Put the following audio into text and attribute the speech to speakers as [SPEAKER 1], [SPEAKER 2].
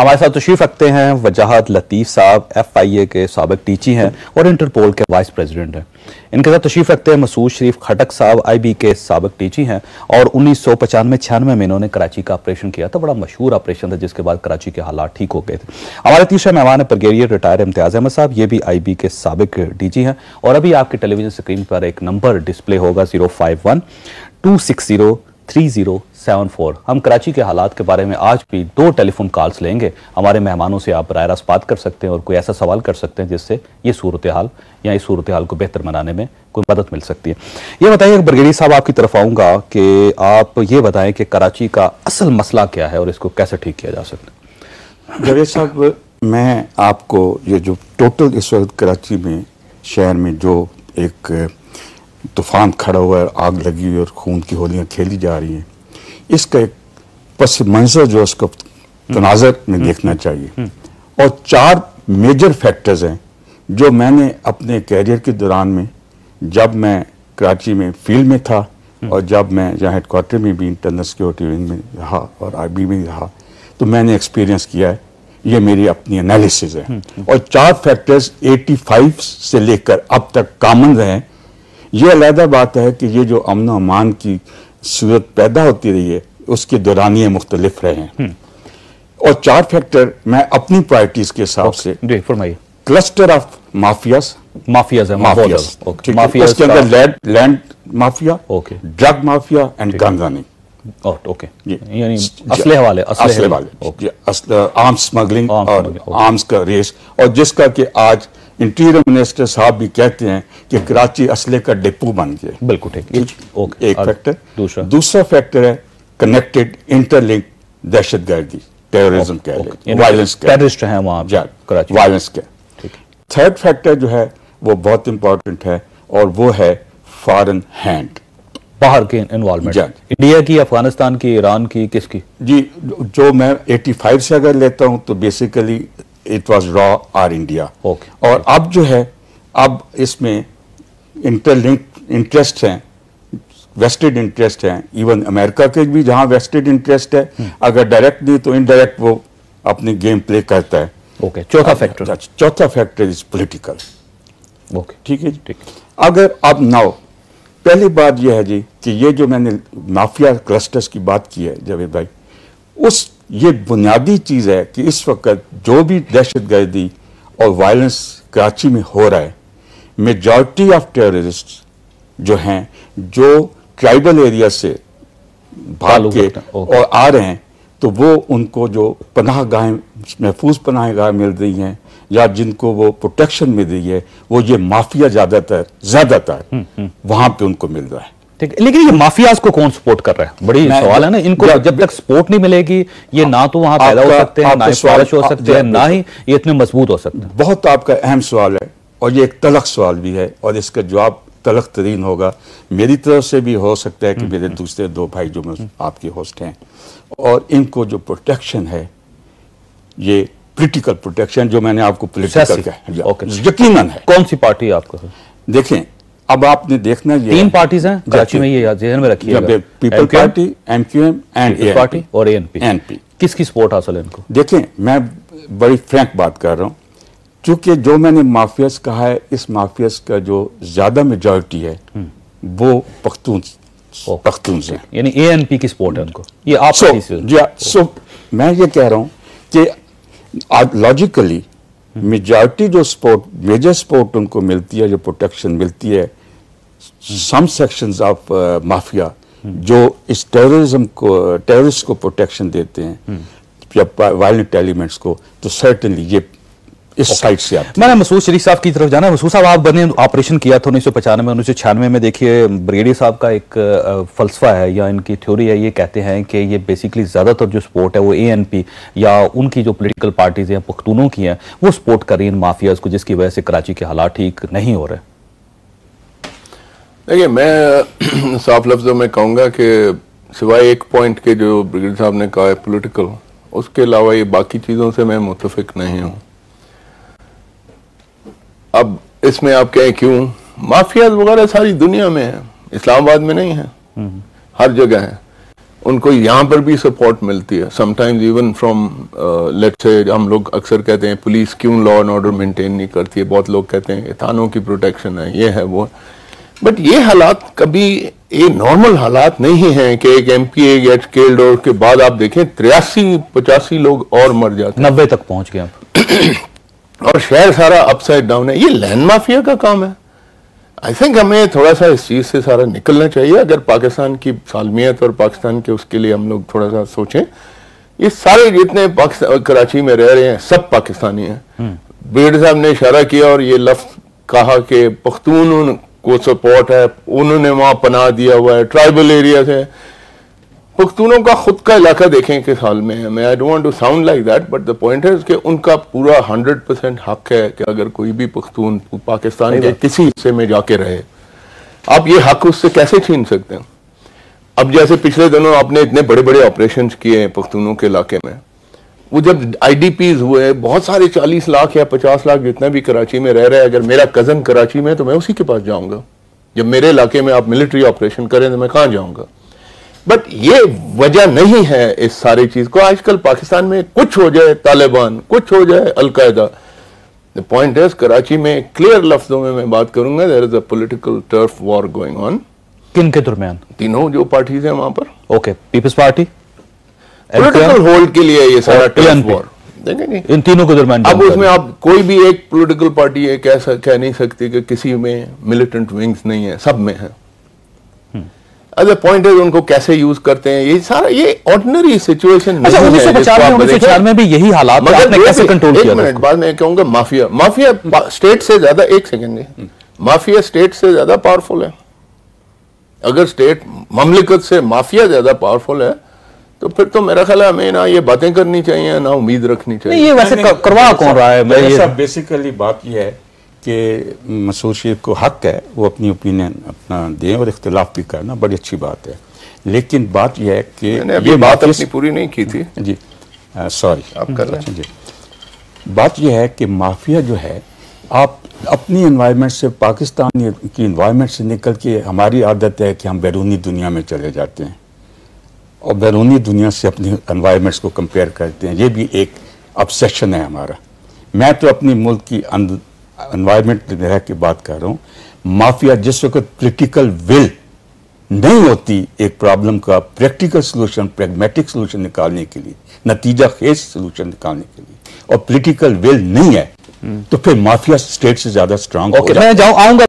[SPEAKER 1] हमारे साथ तशरीफ रखते हैं वजाहत लतीफ़ साहब, FIA के साबिक टीची हैं और इंटरपोल के वाइस प्रेसिडेंट हैं। इनके साथ तशरीफ रखते हैं मसूद शरीफ खटक साहब, IB के साबिक टीची हैं और 1995-96 में इन्होंने कराची का ऑपरेशन किया था। बड़ा मशहूर ऑपरेशन था जिसके बाद कराची के हालात ठीक हो गए थे। हमारे तीसरे मेहमान है ब्रिगेडियर रिटायर इम्तियाज़ अहमद साहब, ये भी IB के साबिक DG हैं और अभी आपके टेलीविजन स्क्रीन पर एक नंबर डिस्प्ले होगा 051-260-3074। हम कराची के हालात के बारे में आज भी 2 टेलीफोन कॉल्स लेंगे। हमारे मेहमानों से आप बराह रास्त बात कर सकते हैं और कोई ऐसा सवाल कर सकते हैं जिससे ये सूरत हाल या इस सूरत हाल को बेहतर बनाने में कोई मदद मिल सकती है। ये बताइए ब्रिगेडियर साहब, आपकी तरफ आऊँगा कि आप ये बताएं कि कराची का असल मसला क्या है और इसको कैसे ठीक किया जा सकता है।
[SPEAKER 2] जवेद साहब, मैं आपको ये जो टोटल इस वक्त कराची में शहर में जो एक तूफान खड़ा हुआ है, आग लगी हुई और खून की होलियाँ खेली जा रही हैं, इसका एक पस मंजर जो उसको तनाज़र में देखना चाहिए। और 4 मेजर फैक्टर्स हैं जो मैंने अपने कैरियर के दौरान में, जब मैं कराची में फील्ड में था और जब मैं जहाँ हेडक्वार्टर में भी इंटरनल सिक्योरिटी विंग में रहा और IB में रहा, तो मैंने एक्सपीरियंस किया है। ये मेरी अपनी एनालिसिस है। और 4 फैक्टर्स 85 से लेकर अब तक कॉमन रहे हैं। ये अलग बात है कि ये जो अमन और अमान की सूरत पैदा होती रही है उसके दौरानिये मुख्तलिफ रहे हैं। और 4 फैक्टर मैं अपनी प्रायोरिटीज के हिसाब से,
[SPEAKER 1] फरमाइए।
[SPEAKER 2] क्लस्टर ऑफ माफियाज उसके अंदर land mafia, drug mafia and gun running,
[SPEAKER 1] यानी असले वाले
[SPEAKER 2] आर्म्स स्मगलिंग और आर्म्स का रेस। और जिसका कि आज इंटीरियर मिनिस्टर साहब भी कहते हैं कि कराची असले का डिपो बन गया।
[SPEAKER 1] बिल्कुल ठीक।
[SPEAKER 2] एक फैक्टर। दूसरा फैक्टर है कनेक्टेड इंटरलिंक दहशतगर्दी, टेररिज्म कह लें, वायलेंस, टेररिस्ट हैं वहां कराची, वायलेंस का। थर्ड फैक्टर जो है वो बहुत इंपॉर्टेंट है और वो है फॉरेन हैंड,
[SPEAKER 1] बाहर के इन्वॉल्वमेंट, इंडिया की, अफगानिस्तान की, ईरान की, किसकी?
[SPEAKER 2] जी, जो मैं 85 से अगर लेता हूं तो बेसिकली इट वाज रॉ और इंडिया। और अब जो है, अब इसमें इंटरलिंक इंटरेस्ट हैं, वेस्टेड इंटरेस्ट हैं, इवन अमेरिका के भी जहां वेस्टेड इंटरेस्ट है, अगर डायरेक्ट नहीं तो इनडायरेक्ट वो अपनी गेम प्ले करता है। चौथा फैक्टर इज पॉलिटिकल। ठीक है जी, ठीक। अगर अब नाउ पहली बात यह है जी कि ये जो मैंने माफिया क्लस्टर्स की बात की है जावेद भाई, ये बुनियादी चीज है कि इस वक्त जो भी दहशतगर्दी और वायलेंस कराची में हो रहा है, मेजॉरिटी ऑफ टेररिस्ट जो हैं, जो ट्राइबल एरिया से भाग के और आ रहे हैं, तो वो उनको जो पनाहगाहें, महफूज पनाहगाहें मिल रही हैं या जिनको वो प्रोटेक्शन मिल रही है, वो ये माफिया ज्यादातर वहां पे उनको मिल रहा है।
[SPEAKER 1] ठीक है, लेकिन ये माफियाज को कौन सपोर्ट कर रहा है? बड़ी सवाल है ना। इनको जब तक सपोर्ट नहीं मिलेगी, ये ना तो वहां पैदा हो सकते हैं, ना ही हो सकते हैं, ना ही ये इतने मजबूत हो सकते हैं।
[SPEAKER 2] बहुत आपका अहम सवाल है और ये एक तलख सवाल भी है और इसका जवाब तलख तरीन होगा। मेरी तरफ से भी हो सकता है कि मेरे दूसरे 2 भाई जो आपके होस्ट हैं, और इनको जो प्रोटेक्शन है, ये पॉलिटिकल प्रोटेक्शन जो मैंने आपको पॉलिटिकल यकीनन है।
[SPEAKER 1] कौन सी पार्टी है आपको?
[SPEAKER 2] देखें, अब आपने देखना, ये
[SPEAKER 1] 3 पार्टीज हैं कराची में, ये ध्यान में रखिएगा,
[SPEAKER 2] people party, MQM and
[SPEAKER 1] party और ANP। किसकी सपोर्ट हासिल है इनको?
[SPEAKER 2] देखें, मैं बड़ी फ्रैंक बात कर रहा हूं, क्योंकि जो मैंने माफियाज कहा है, इस माफियाज का जो ज्यादा मेजॉरिटी है वो पख्तून से,
[SPEAKER 1] यानी ANP की सपोर्ट है उनको। ये आप
[SPEAKER 2] मैं ये कह रहा हूं कि लॉजिकली मेजॉरिटी जो सपोर्ट, मेजर सपोर्ट उनको मिलती है, जो प्रोटेक्शन मिलती है सम सेक्शंस ऑफ माफिया जो इस टेररिस्ट को प्रोटेक्शन देते हैं या वायलेंट एलिमेंट्स को, तो सर्टेनली ये इस साइड से आती है।
[SPEAKER 1] मैंने मसूद शरीफ साहब की तरफ जाना है। मसूद साहब, आपने ऑपरेशन किया था 1995 में, 1996 में। देखिए, ब्रिगेडियर साहब का एक फलसफा है या इनकी थ्योरी है, ये कहते हैं कि ये बेसिकली ज्यादातर जो सपोर्ट है वो ANP या उनकी जो पॉलिटिकल पार्टीज हैं, पख्तूनों की हैं, वो सपोर्ट कर रही हैं माफियाज को, जिसकी वजह से कराची के हालात ठीक नहीं हो रहे।
[SPEAKER 3] देखिए, मैं साफ लफ्जों में कहूंगा कि सिवाय एक पॉइंट के जो ब्रिगेडियर साहब ने कहा है पॉलिटिकल, उसके अलावा ये बाकी चीजों से मैं मुत्तफिक नहीं हूं। अब इसमें आप कहें क्यों, माफियाज वगैरह सारी दुनिया में है, इस्लामाबाद में नहीं है, हर जगह है। उनको यहाँ पर भी सपोर्ट मिलती है, sometimes even from let's say हम लोग अक्सर कहते हैं पुलिस क्यों लॉ एंड ऑर्डर मेंटेन नहीं करती है, बहुत लोग कहते हैं थानों की प्रोटेक्शन है, ये है वो, बट ये हालात कभी ये नॉर्मल हालात नहीं है कि एक एमपी गेट्स किल्ड और उसके बाद आप देखें 83-85 लोग और मर जाते हैं,
[SPEAKER 1] 90 तक पहुंच गए
[SPEAKER 3] और शहर सारा अपसाइड डाउन है। ये लैंड माफिया का काम है। आई थिंक हमें थोड़ा सा इस चीज से सारा निकलना चाहिए। अगर पाकिस्तान की सालमियत और पाकिस्तान के उसके लिए हम लोग थोड़ा सा सोचें, ये सारे जितने कराची में रह रहे हैं सब पाकिस्तानी हैं। बेड साहब ने इशारा किया और ये लफ्ज कहा कि पख्तून को सपोर्ट है, उन्होंने वहां पनाह दिया हुआ है, ट्राइबल एरिया से। पख्तूनों का खुद का इलाका देखें किस हाल में है। मैं I don't want to sound like that, but the point है कि उनका पूरा 100% हक है कि अगर कोई भी पख्तून पाकिस्तान के किसी हिस्से में जाके रहे, आप ये हक उससे कैसे छीन सकते हैं। अब जैसे पिछले दिनों आपने इतने बड़े बड़े ऑपरेशन किए हैं पख्तूनों के इलाके में, वो जब IDPs हुए बहुत सारे 40 लाख या 50 लाख जितना भी कराची में रह रहे हैं, अगर मेरा कजन कराची में है तो मैं उसी के पास जाऊंगा। जब मेरे इलाके में आप मिलिट्री ऑपरेशन करें तो मैं कहां जाऊंगा। बट ये वजह नहीं है इस सारी चीज को। आजकल पाकिस्तान में कुछ हो जाए तालिबान, कुछ हो जाए al Qaeda, the point is Karachi में क्लियर लफ्जों में मैं बात करूंगा, there is a political turf war going on.
[SPEAKER 1] किन के दरमियान?
[SPEAKER 3] तीनों जो पार्टीज हैं वहां पर।
[SPEAKER 1] Okay, Peoples Party
[SPEAKER 3] political hold के लिए ये सारा टर्फ वॉर देखेंगे
[SPEAKER 1] इन तीनों के दरमियान।
[SPEAKER 3] अब उसमें आप कोई भी एक पॉलिटिकल पार्टी ये कह नहीं सकती कि किसी में मिलिटेंट विंग्स नहीं है, सब में है। अदर पॉइंट है उनको कैसे यूज करते हैं, ये सारा ये ऑर्डिनरी सिचुएशन नहीं है।
[SPEAKER 1] 1995 में भी यही हालात थे, आपने कैसे कंट्रोल किया?
[SPEAKER 3] एक मिनट बाद में कहूंगा माफिया स्टेट से ज्यादा, एक सेकंड, माफिया स्टेट से ज्यादा पावरफुल है। अगर स्टेट ममलिकत से माफिया ज्यादा पावरफुल है तो फिर तो मेरा ख्याल है हमें ना ये बातें करनी चाहिए ना उम्मीद रखनी चाहिए।
[SPEAKER 1] ये वैसे करवा कौन रहा है?
[SPEAKER 2] बेसिकली बात यह है कि मसूद शरीफ को हक है वो अपनी ओपिनियन अपना दें और इख्तिलाफ भी करना, बड़ी अच्छी बात है। लेकिन बात यह है कि
[SPEAKER 3] ये बात अपनी पूरी नहीं की थी
[SPEAKER 2] जी, सॉरी
[SPEAKER 3] आप कर रहे हैं
[SPEAKER 2] जी। बात यह है कि माफिया जो है, आप अपनी एनवायरनमेंट से, पाकिस्तान की एनवायरनमेंट से निकल के, हमारी आदत है कि हम बैरूनी दुनिया में चले जाते हैं और बैरूनी दुनिया से अपनी एनवायरनमेंट्स को कंपेयर करते हैं। ये भी एक ऑब्सेशन है हमारा। मैं तो अपनी मुल्क की एनवायरनमेंट में रह के बात कर रहा हूँ। माफिया जिस वक्त पॉलिटिकल विल नहीं होती एक प्रॉब्लम का प्रैक्टिकल सोल्यूशन, प्रैग्मेटिक सोल्यूशन निकालने के लिए, नतीजा खेज सोल्यूशन निकालने के लिए, और पॉलिटिकल विल नहीं है, तो फिर माफिया स्टेट से ज्यादा स्ट्रांग हो जाता है।
[SPEAKER 1] मैं आऊंगा